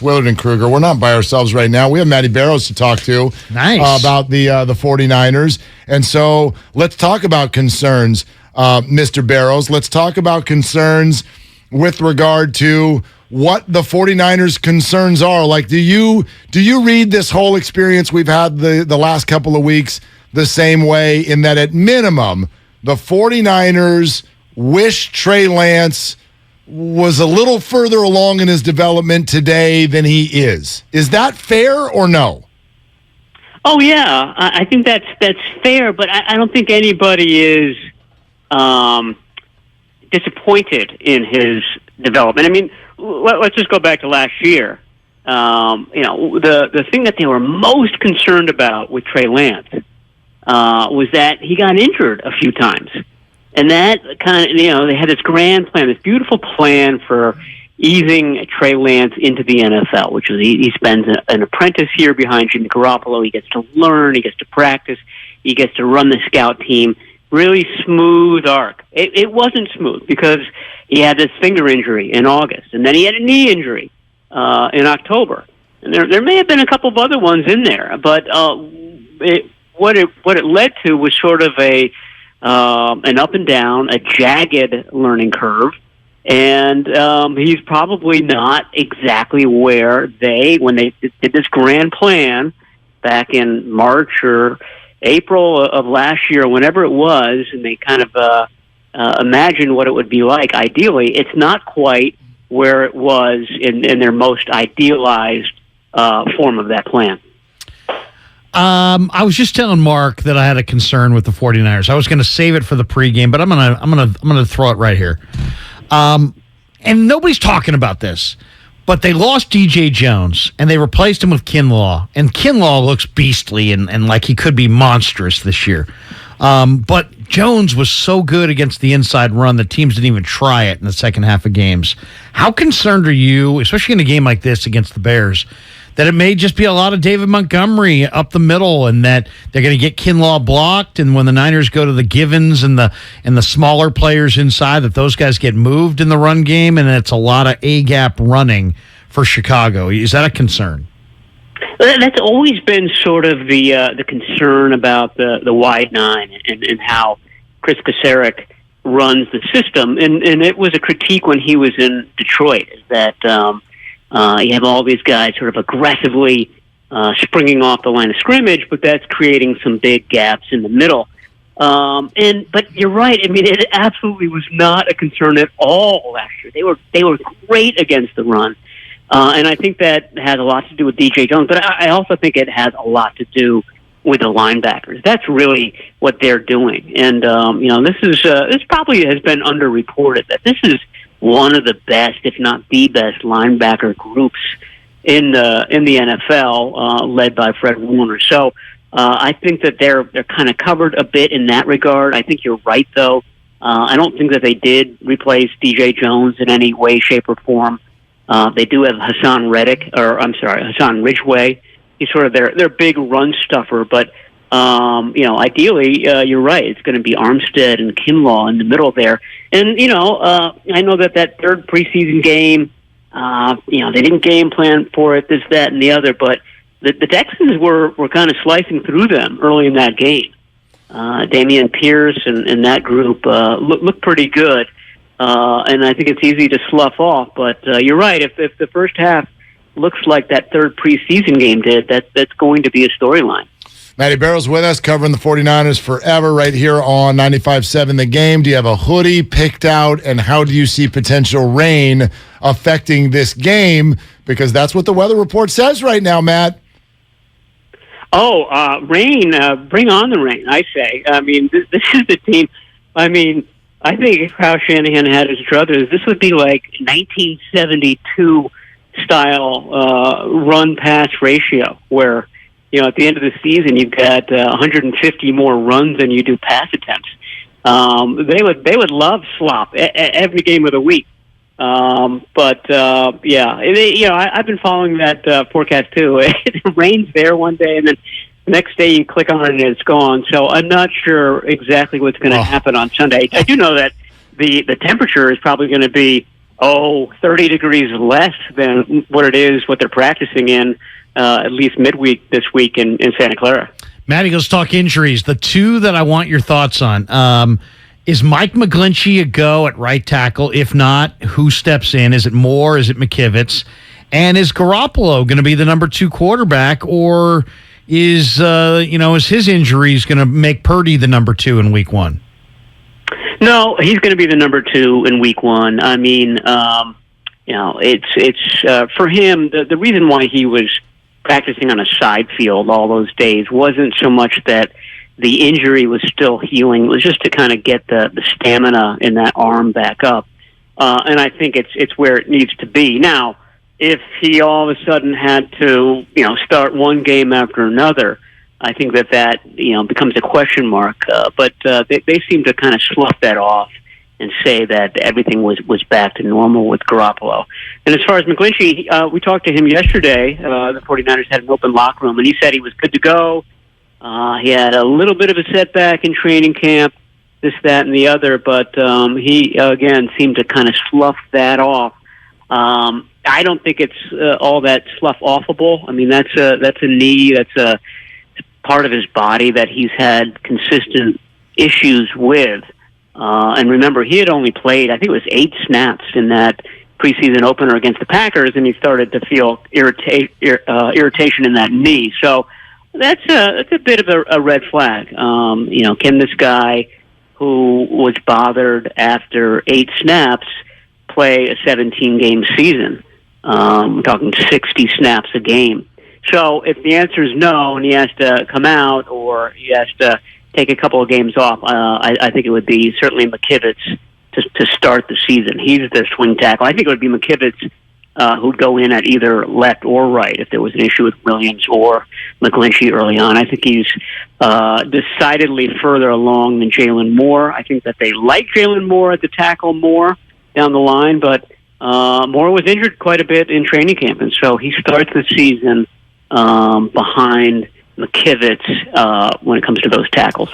Willard and Kruger. We're not by ourselves right now. We have Matty Barrows to talk to about the 49ers. And so let's talk about concerns, Mr. Barrows. Let's talk about concerns with regard to what the 49ers' concerns are. Like, do you read this whole experience we've had the last couple of weeks the same way, in that at minimum, the 49ers wish Trey Lance was a little further along in his development today than he is? Is that fair or no? Oh, yeah. I think that's fair, but I don't think anybody is disappointed in his development. I mean, let's just go back to last year. The thing that they were most concerned about with Trey Lance was that he got injured a few times. And that kind of, they had this grand plan, this beautiful plan for easing Trey Lance into the NFL, which is he spends an apprentice year behind Jimmy Garoppolo. He gets to learn, he gets to practice, he gets to run the scout team. Really smooth arc. It wasn't smooth because he had this finger injury in August, and then he had a knee injury in October. And there may have been a couple of other ones in there, but what it led to was sort of an up and down, a jagged learning curve, and he's probably not exactly where when they did this grand plan back in March or April of last year, whenever it was, and they kind of imagined what it would be like. Ideally, it's not quite where it was in their most idealized form of that plan. I was just telling Mark that I had a concern with the 49ers. I was going to save it for the pregame, but I'm gonna throw it right here. And nobody's talking about this, but they lost DJ Jones and they replaced him with Kinlaw, and Kinlaw looks beastly and like he could be monstrous this year. But Jones was so good against the inside run that teams didn't even try it in the second half of games. How concerned are you, especially in a game like this against the Bears, that it may just be a lot of David Montgomery up the middle, and that they're going to get Kinlaw blocked, and when the Niners go to the Givens and the smaller players inside, that those guys get moved in the run game, and it's a lot of A-gap running for Chicago? Is that a concern? That's always been sort of the concern about the wide nine and how Chris Kasarik runs the system, and it was a critique when he was in Detroit, is that you have all these guys sort of aggressively springing off the line of scrimmage, but that's creating some big gaps in the middle. But you're right. I mean, it absolutely was not a concern at all last year. They were great against the run, and I think that has a lot to do with DJ Jones. But I also think it has a lot to do with the linebackers. That's really what they're doing. And this probably has been underreported, that this is one of the best, if not the best, linebacker groups in the NFL, led by Fred Warner. So I think that they're kind of covered a bit in that regard. I think you're right, though. I don't think that they did replace DJ Jones in any way, shape, or form. They do have Hassan Ridgeway. He's sort of their big run stuffer, but ideally, you're right. It's going to be Armstead and Kinlaw in the middle there. And, I know that third preseason game, they didn't game plan for it, this, that, and the other, but the Texans were kind of slicing through them early in that game. Dameon Pierce and that group looked pretty good, and I think it's easy to slough off. But you're right. If the first half looks like that third preseason game did, that's going to be a storyline. Matty Barrows with us, covering the 49ers forever right here on 95.7 The Game. Do you have a hoodie picked out, and how do you see potential rain affecting this game? Because that's what the weather report says right now, Matt. Oh, rain. Bring on the rain, I say. I mean, this is the team. I mean, I think if Kyle Shanahan had his druthers, this would be like 1972 style run-pass ratio, where, at the end of the season, you've got 150 more runs than you do pass attempts. They would love slop every game of the week. I've been following that forecast too. It rains there one day, and then the next day you click on it and it's gone. So I'm not sure exactly what's going to happen on Sunday. I do know that the temperature is probably going to be 30 degrees less than what they're practicing in at least midweek this week in Santa Clara. Matty, let's talk injuries. The two that I want your thoughts on. Is Mike McGlinchey a go at right tackle? If not, who steps in? Is it Moore? Is it McKivitz? And is Garoppolo going to be the number 2 quarterback, or is his injuries going to make Purdy the number 2 in Week 1? No, he's going to be the number 2 in Week 1. I mean, it's for him. The reason why he was practicing on a side field all those days wasn't so much that the injury was still healing. It was just to kind of get the stamina in that arm back up. And I think it's where it needs to be. Now, if he all of a sudden had to, start one game after another, I think that becomes a question mark. But they seem to kind of slough that off and say that everything was back to normal with Garoppolo. And as far as McGlinchey, we talked to him yesterday. The 49ers had an open locker room, and he said he was good to go. He had a little bit of a setback in training camp, this, that, and the other, but he, again, seemed to kind of slough that off. I don't think it's all that slough-offable. I mean, that's a knee, that's a part of his body that he's had consistent issues with. And remember, he had only played, I think it was 8 snaps in that preseason opener against the Packers, and he started to feel irritation in that knee. So that's a bit of a red flag. Can this guy who was bothered after 8 snaps play a 17-game season? We're talking 60 snaps a game. So if the answer is no, and he has to come out or he has to take a couple of games off, I think it would be certainly McKivitz to start the season. He's the swing tackle. I think it would be McKivitz who'd go in at either left or right if there was an issue with Williams or McGlinchey early on. I think he's decidedly further along than Jalen Moore. I think that they like Jalen Moore at the tackle more down the line, but Moore was injured quite a bit in training camp, and so he starts the season behind McKivitz when it comes to those tackles.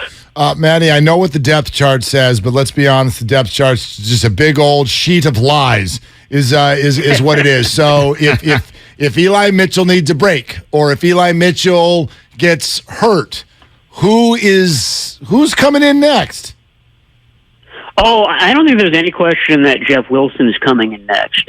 Matty, I know what the depth chart says, but let's be honest, the depth chart's just a big old sheet of lies is what it is. So if Eli Mitchell needs a break, or if Eli Mitchell gets hurt, who's coming in next? Oh, I don't think there's any question that Jeff Wilson is coming in next.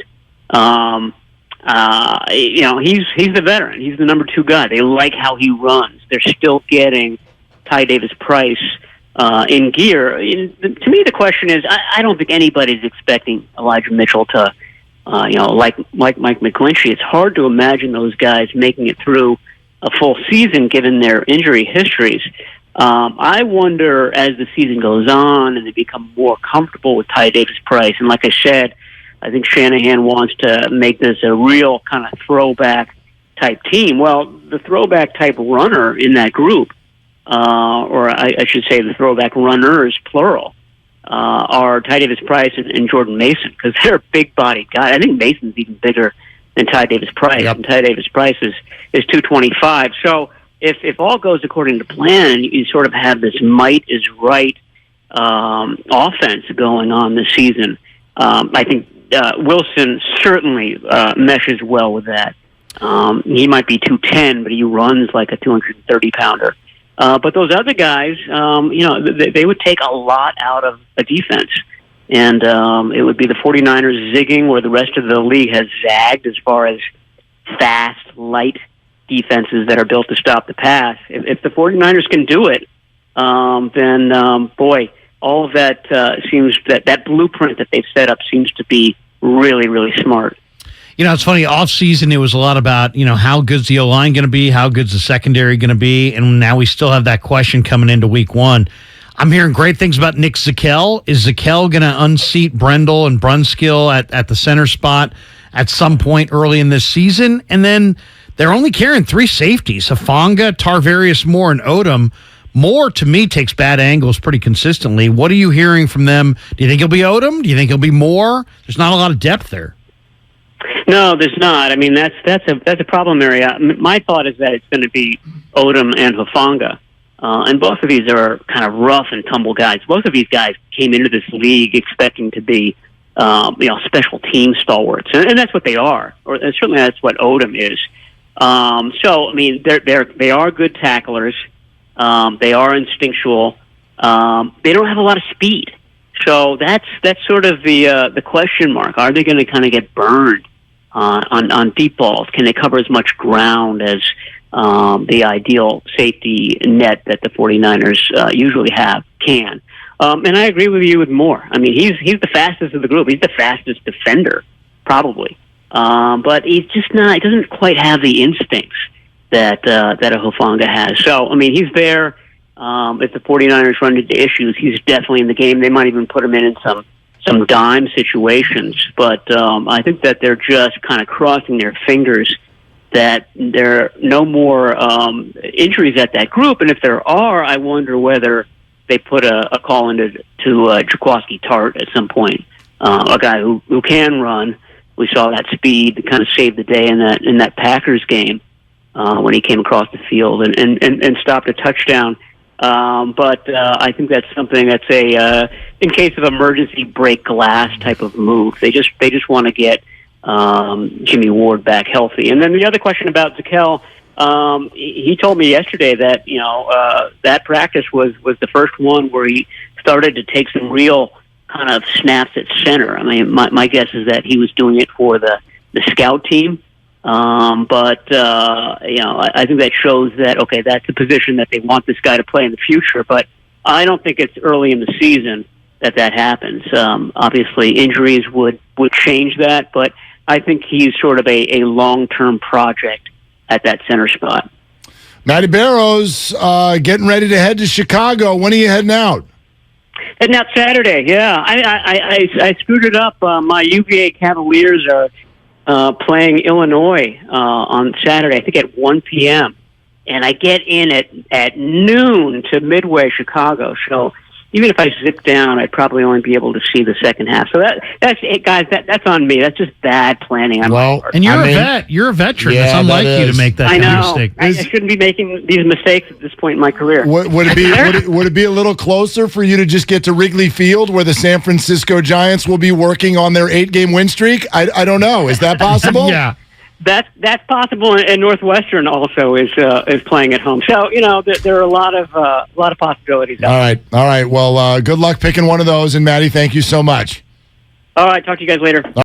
He's the veteran. He's the number 2 guy. They like how he runs. They're still getting Ty Davis-Price in gear. To me, the question is, I don't think anybody's expecting Elijah Mitchell to, like Mike McGlinchey. It's hard to imagine those guys making it through a full season given their injury histories. I wonder, as the season goes on and they become more comfortable with Ty Davis-Price, and like I said, I think Shanahan wants to make this a real kind of throwback type team. Well, the throwback type runner in that group, or I should say the throwback runners, plural, are Ty Davis-Price and Jordan Mason, because they're big-bodied guys. I think Mason's even bigger than Ty Davis-Price, and Ty Davis-Price is 225. So if all goes according to plan, you sort of have this might is right offense going on this season. I think Wilson certainly meshes well with that. He might be 210, but he runs like a 230-pounder. But those other guys, they would take a lot out of a defense. And it would be the 49ers zigging where the rest of the league has zagged as far as fast, light defenses that are built to stop the pass. If the 49ers can do it, then, boy, all of that seems that blueprint that they've set up seems to be really, really smart. It's funny, off-season, it was a lot about, how good's the O-line going to be, how good's the secondary going to be, and now we still have that question coming into Week 1. I'm hearing great things about Nick Zakelj. Is Zakelj going to unseat Brendel and Brunskill at the center spot at some point early in this season? And then they're only carrying 3 safeties, Hufanga, Tarvarius Moore, and Odom. Moore, to me, takes bad angles pretty consistently. What are you hearing from them? Do you think it'll be Odom? Do you think it'll be Moore? There's not a lot of depth there. No, there's not. I mean, that's a problem area. My thought is that it's going to be Odom and Hufanga. And both of these are kind of rough and tumble guys. Both of these guys came into this league expecting to be special team stalwarts, and that's what they are, or certainly that's what Odom is. So I mean, they are good tacklers. They are instinctual. They don't have a lot of speed, so that's sort of the question mark. Are they going to kind of get burned on deep balls? Can they cover as much ground as the ideal safety net that the 49ers usually can? And I agree with you with Moore. I mean, he's the fastest of the group. He's the fastest defender, probably. But he's just not. He doesn't quite have the instincts that a Hufanga has. So, I mean, he's there. If the 49ers run into issues, he's definitely in the game. They might even put him in some dime situations. But I think that they're just kind of crossing their fingers that there are no more injuries at that group. And if there are, I wonder whether they put a call into Jaquiski Tart at some point, a guy who can run. We saw that speed kind of saved the day in that Packers game when he came across the field and stopped a touchdown. But I think that's something that's in case of emergency break glass type of move. They just want to get Jimmy Ward back healthy. And then the other question about Zakelj. He told me yesterday that that practice was the first one where he started to take some real kind of snaps at center. I mean, my guess is that he was doing it for the scout team. But I think that shows that that's a position that they want this guy to play in the future. But I don't think it's early in the season that happens. Obviously, injuries would change that, but I think he's sort of a long-term project at that center spot. Matty Barrows getting ready to head to Chicago. When are you heading out? Heading out Saturday, yeah. I screwed it up. My UVA Cavaliers are playing Illinois on Saturday, I think at 1 p.m. And I get in at noon to Midway, Chicago. So even if I zip down, I'd probably only be able to see the second half. So that's it, guys. That's on me. That's just bad planning on my part. And you're a vet. You're a veteran. It's unlike you to make that kind of mistake. I shouldn't be making these mistakes at this point in my career. Would it be a little closer for you to just get to Wrigley Field, where the San Francisco Giants will be working on their 8-game win streak? I don't know. Is that possible? Yeah. That's possible, and Northwestern also is playing at home. So there are a lot of possibilities. All right. Well, good luck picking one of those. And Matty, thank you so much. All right, talk to you guys later.